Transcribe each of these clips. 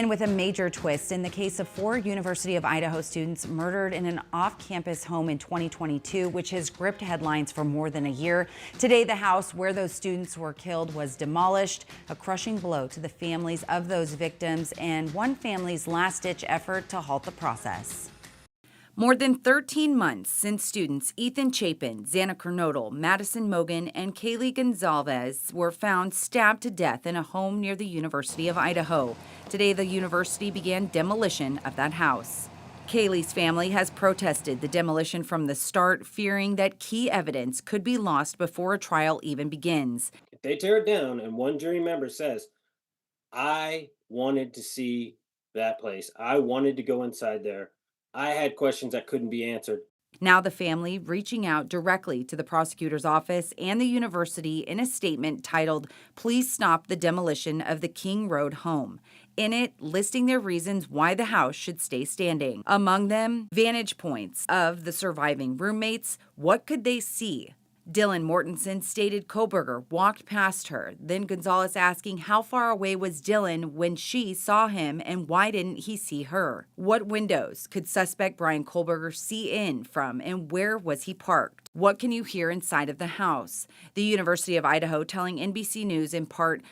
And with a major twist in the case of 4 University of Idaho students murdered in an off-campus home in 2022, which has gripped headlines for more than a year. Today, the house where those students were killed was demolished, a crushing blow to the families of those victims and one family's last-ditch effort to halt the process. More than 13 months since students Ethan Chapin, Xana Kernodle, Madison Mogan, and Kaylee Gonzalez were found stabbed to death in a home near the University of Idaho. Today, the university began demolition of that house. Kaylee's family has protested the demolition from the start, fearing that key evidence could be lost before a trial even begins. If they tear it down and one jury member says, I wanted to see that place, I wanted to go inside there, I had questions that couldn't be answered. Now the family reaching out directly to the prosecutor's office and the university in a statement titled, "Please Stop the Demolition of the King Road Home." In it, listing their reasons why the house should stay standing. Among them, vantage points of the surviving roommates. What could they see? Dylan Mortensen stated Koberger walked past her, then Gonzalez asking how far away was Dylan when she saw him and why didn't he see her? What windows could suspect Brian Koberger see in from and where was he parked? What can you hear inside of the house? The University of Idaho telling NBC News in part,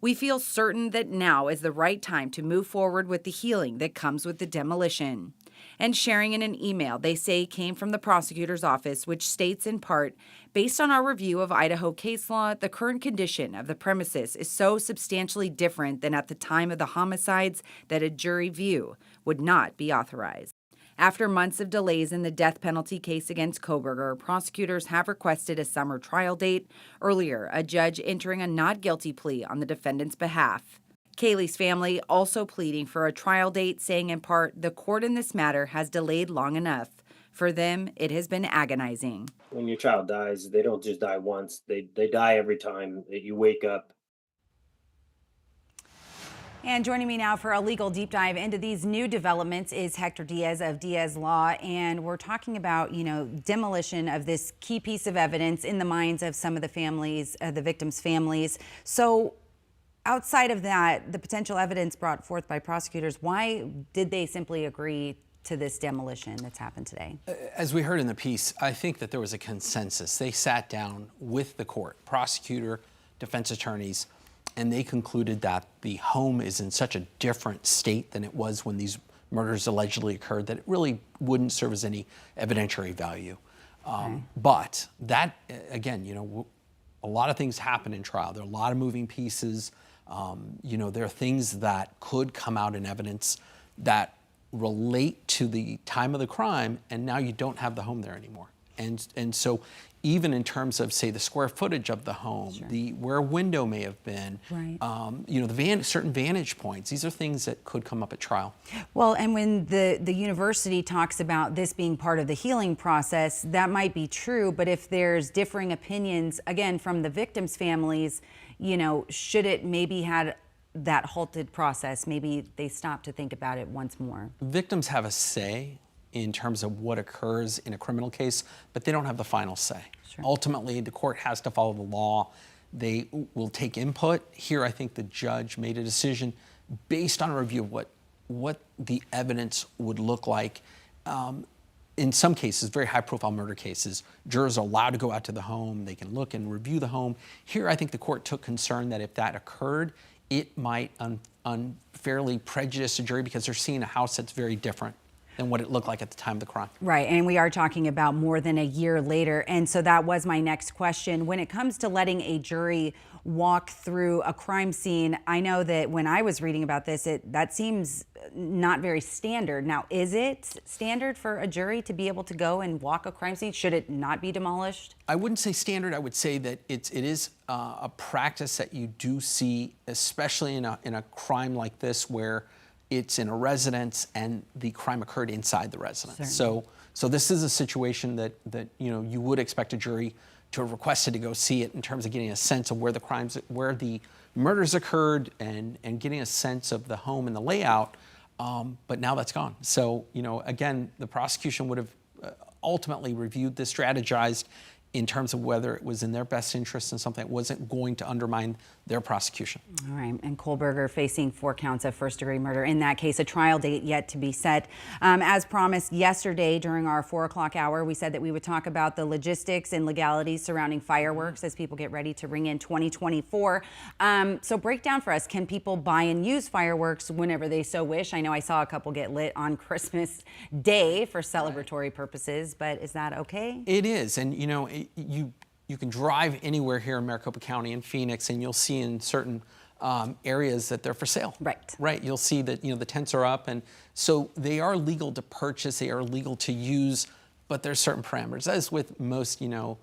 "We feel certain that now is the right time to move forward with the healing that comes with the demolition." And sharing in an email they say came from the prosecutor's office, which states in part, "Based on our review of Idaho case law, the current condition of the premises is so substantially different than at the time of the homicides that a jury view would not be authorized." After months of delays in the death penalty case against Koberger, prosecutors have requested a summer trial date. Earlier, a judge entering a not guilty plea on the defendant's behalf. Kaylee's family also pleading for a trial date, saying in part, the court in this matter has delayed long enough. For them, it has been agonizing. When your child dies, they don't just die once, they die every time that you wake up. And joining me now for a legal deep dive into these new developments is Hector Diaz of Diaz Law. And we're talking about, demolition of this key piece of evidence in the minds of some of the families, the victims' families. So outside of that, the potential evidence brought forth by prosecutors, why did they simply agree to this demolition that's happened today? As we heard in the piece, I think that there was a consensus. They sat down with the court, prosecutor, defense attorneys, and they concluded that the home is in such a different state than it was when these murders allegedly occurred that it really wouldn't serve as any evidentiary value. But that, again, a lot of things happen in trial. There are a lot of moving pieces. There are things that could come out in evidence that relate to the time of the crime, and now you don't have the home there anymore. And so even in terms of, say, the square footage of the home, Sure. where a window may have been, Right. Certain vantage points, these are things that could come up at trial. Well, and when the university talks about this being part of the healing process, that might be true, but if there's differing opinions, again, from the victims' families, should it maybe had that halted process, maybe they stop to think about it once more? Victims have a say in terms of what occurs in a criminal case, but they don't have the final say. Sure. Ultimately, the court has to follow the law. They will take input. Here, I think the judge made a decision based on a review of what the evidence would look like. In some cases, very high-profile murder cases, jurors are allowed to go out to the home. They can look and review the home. Here, I think the court took concern that if that occurred, it might unfairly prejudice a jury because they're seeing a house that's very different than what it looked like at the time of the crime. Right, and we are talking about more than a year later, and so that was my next question. When it comes to letting a jury walk through a crime scene, I know that when I was reading about this, that seems not very standard. Now, is it standard for a jury to be able to go and walk a crime scene? Should it not be demolished? I wouldn't say standard. I would say that it is a practice that you do see, especially in a crime like this where it's in a residence and the crime occurred inside the residence. So this is a situation that you would expect a jury to have requested to go see it in terms of getting a sense of where the murders occurred and getting a sense of the home and the layout. But now that's gone. So again, the prosecution would have ultimately reviewed this, strategized in terms of whether it was in their best interest and something that wasn't going to undermine their prosecution. All right, and Kohlberger facing 4 counts of first-degree murder. In that case, a trial date yet to be set. As promised yesterday during our 4 o'clock hour, we said that we would talk about the logistics and legalities surrounding fireworks as people get ready to ring in 2024. So break down for us, can people buy and use fireworks whenever they so wish? I know I saw a couple get lit on Christmas Day for celebratory purposes, but is that okay? It is, and you know, you can drive anywhere here in Maricopa County and Phoenix, and you'll see in certain areas that they're for sale. Right. Right. You'll see that, you know, the tents are up, and so they are legal to purchase, they are legal to use, but there's certain parameters. As with most, you know,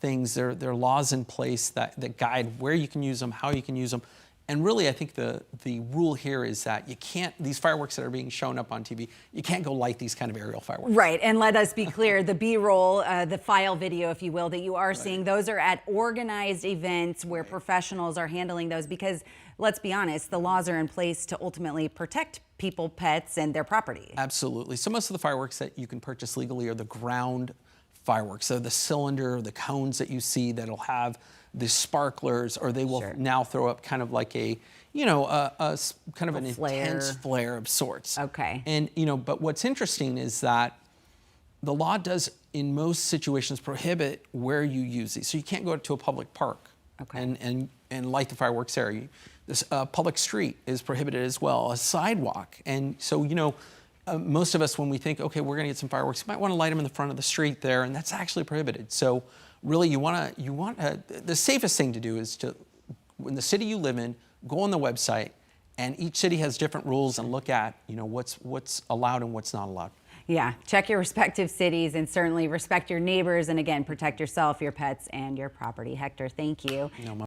things, there are laws in place that guide where you can use them, how you can use them. And really, I think the rule here is that you can't, these fireworks that are being shown up on TV, you can't go light these kind of aerial fireworks. Right, and let us be clear, the B-roll, the file video, if you will, that you are seeing, those are at organized events where professionals are handling those because, let's be honest, the laws are in place to ultimately protect people, pets, and their property. Absolutely. So most of the fireworks that you can purchase legally are the ground fireworks. So the cylinder, the cones that you see that'll have the sparklers, or they will now throw up kind of like a, you know, kind of an intense flare of sorts. Okay. And, you know, but what's interesting is that the law does, in most situations, prohibit where you use these. So you can't go to a public park and light the fireworks there. This public street is prohibited as well, a sidewalk. And so, you know, most of us, when we think, okay, we're going to get some fireworks, you might want to light them in the front of the street there, and that's actually prohibited. So really, the safest thing to do is to, in the city you live in, go on the website, and each city has different rules, and look at, you know, what's allowed and what's not allowed. Yeah, check your respective cities and certainly respect your neighbors, and again, protect yourself, your pets, and your property. Hector, thank you.